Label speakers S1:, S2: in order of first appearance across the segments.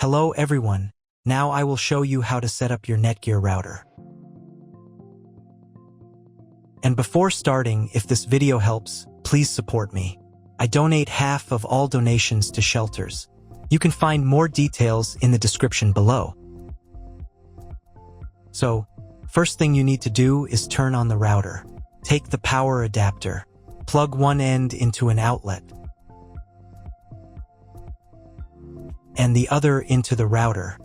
S1: Hello everyone, now I will show you how to set up your NETGEAR router. And before starting, if this video helps, please support me. I donate half of all donations to shelters. You can find more details in the description below. So, first thing you need to do is turn on the router. Take the power adapter. Plug one end into an outlet and the other into the router.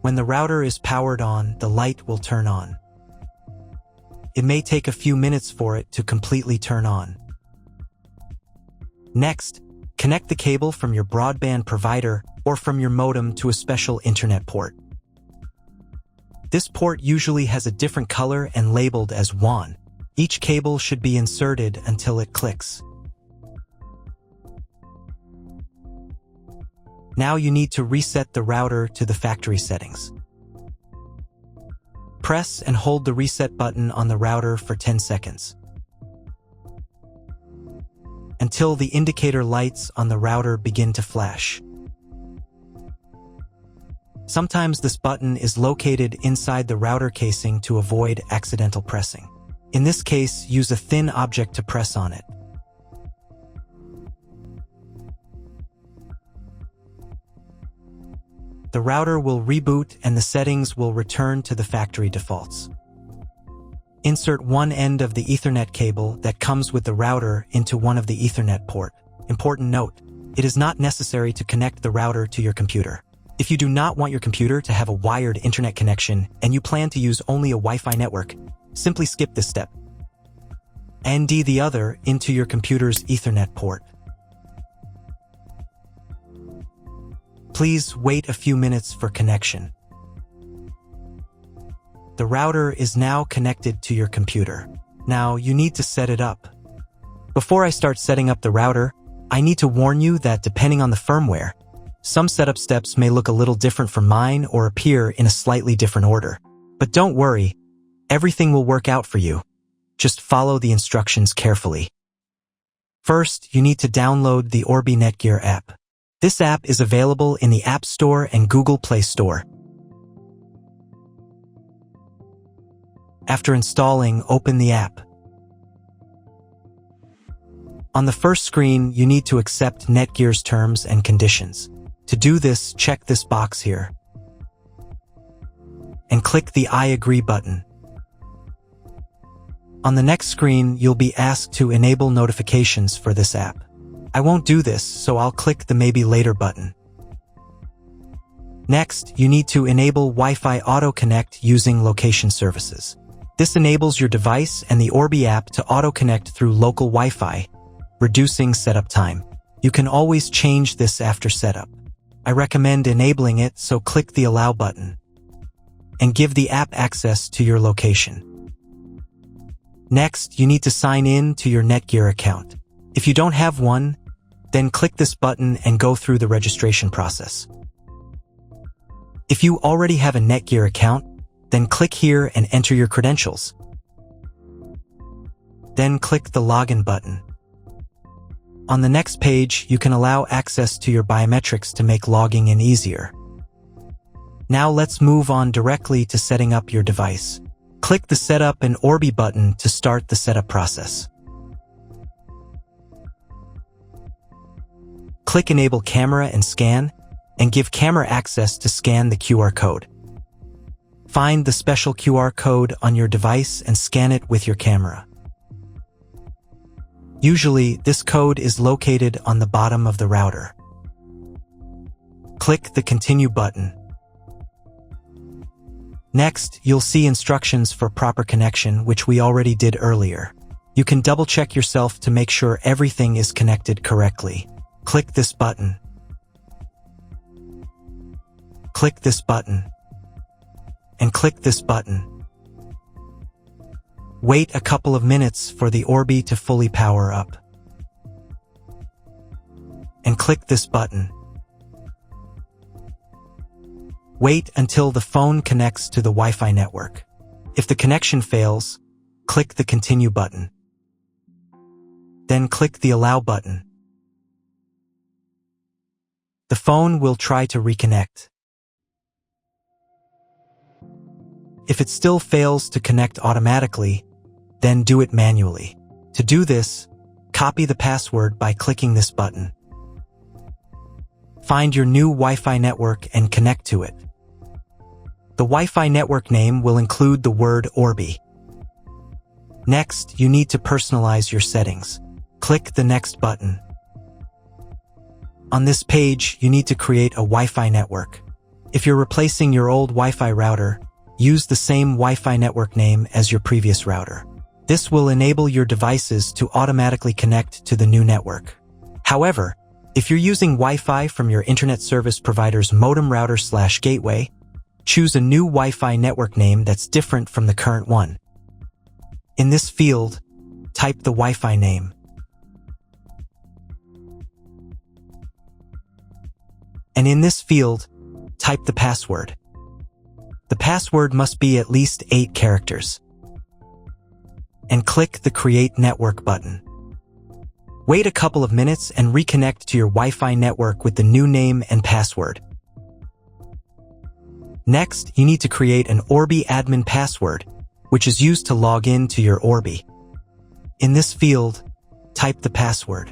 S1: When the router is powered on, the light will turn on. It may take a few minutes for it to completely turn on. Next, connect the cable from your broadband provider or from your modem to a special internet port. This port usually has a different color and labeled as WAN. Each cable should be inserted until it clicks. Now you need to reset the router to the factory settings. Press and hold the reset button on the router for 10 seconds. Until the indicator lights on the router begin to flash. Sometimes this button is located inside the router casing to avoid accidental pressing. In this case, use a thin object to press on it. The router will reboot and the settings will return to the factory defaults. Insert one end of the Ethernet cable that comes with the router into one of the Ethernet port. Important note, it is not necessary to connect the router to your computer. If you do not want your computer to have a wired internet connection and you plan to use only a Wi-Fi network, simply skip this step. ND the other into your computer's Ethernet port. Please wait a few minutes for connection. The router is now connected to your computer. Now you need to set it up. Before I start setting up the router, I need to warn you that depending on the firmware, some setup steps may look a little different from mine or appear in a slightly different order. But don't worry, everything will work out for you. Just follow the instructions carefully. First, you need to download the Orbi NETGEAR app. This app is available in the App Store and Google Play Store. After installing, open the app. On the first screen, you need to accept NETGEAR's terms and conditions. To do this, check this box here and click the I agree button. On the next screen, you'll be asked to enable notifications for this app. I won't do this, so I'll click the maybe later button. Next, you need to enable Wi-Fi Auto Connect using location services. This enables your device and the Orbi app to auto-connect through local Wi-Fi, reducing setup time. You can always change this after setup. I recommend enabling it, so click the Allow button and give the app access to your location. Next, you need to sign in to your NETGEAR account. If you don't have one, then click this button and go through the registration process. If you already have a NETGEAR account, then click here and enter your credentials. Then click the Login button. On the next page, you can allow access to your biometrics to make logging in easier. Now let's move on directly to setting up your device. Click the Setup and Orbi button to start the setup process. Click Enable Camera and Scan, and give camera access to scan the QR code. Find the special QR code on your device and scan it with your camera. Usually, this code is located on the bottom of the router. Click the Continue button. Next, you'll see instructions for proper connection, which we already did earlier. You can double-check yourself to make sure everything is connected correctly. Click this button. Click this button. And click this button. Wait a couple of minutes for the Orbi to fully power up. And click this button. Wait until the phone connects to the Wi-Fi network. If the connection fails, click the Continue button. Then click the Allow button. The phone will try to reconnect. If it still fails to connect automatically, then do it manually. To do this, copy the password by clicking this button. Find your new Wi-Fi network and connect to it. The Wi-Fi network name will include the word Orbi. Next, you need to personalize your settings. Click the Next button. On this page, you need to create a Wi-Fi network. If you're replacing your old Wi-Fi router, use the same Wi-Fi network name as your previous router. This will enable your devices to automatically connect to the new network. However, if you're using Wi-Fi from your internet service provider's modem router/gateway, choose a new Wi-Fi network name that's different from the current one. In this field, type the Wi-Fi name. And in this field, type the password. The password must be at least 8 characters. And click the Create Network button. Wait a couple of minutes and reconnect to your Wi-Fi network with the new name and password. Next, you need to create an Orbi admin password, which is used to log in to your Orbi. In this field, type the password.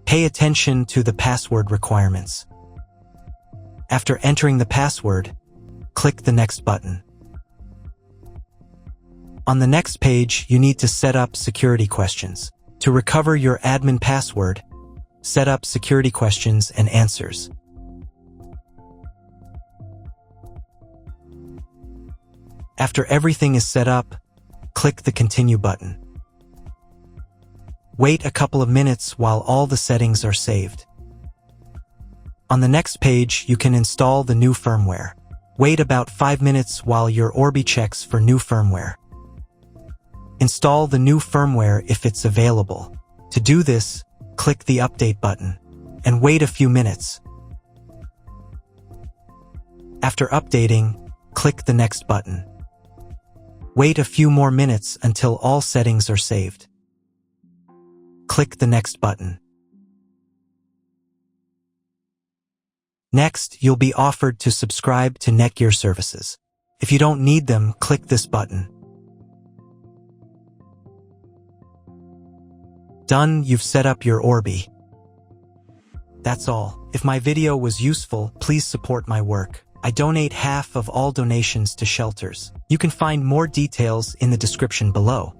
S1: Pay attention to the password requirements. After entering the password, click the Next button. On the next page, you need to set up security questions. To recover your admin password, set up security questions and answers. After everything is set up, click the Continue button. Wait a couple of minutes while all the settings are saved. On the next page, you can install the new firmware. Wait about 5 minutes while your Orbi checks for new firmware. Install the new firmware if it's available. To do this, click the Update button and wait a few minutes. After updating, click the Next button. Wait a few more minutes until all settings are saved. Click the Next button. Next, you'll be offered to subscribe to NETGEAR services. If you don't need them, click this button. Done, you've set up your Orbi. That's all. If my video was useful, please support my work. I donate half of all donations to shelters. You can find more details in the description below.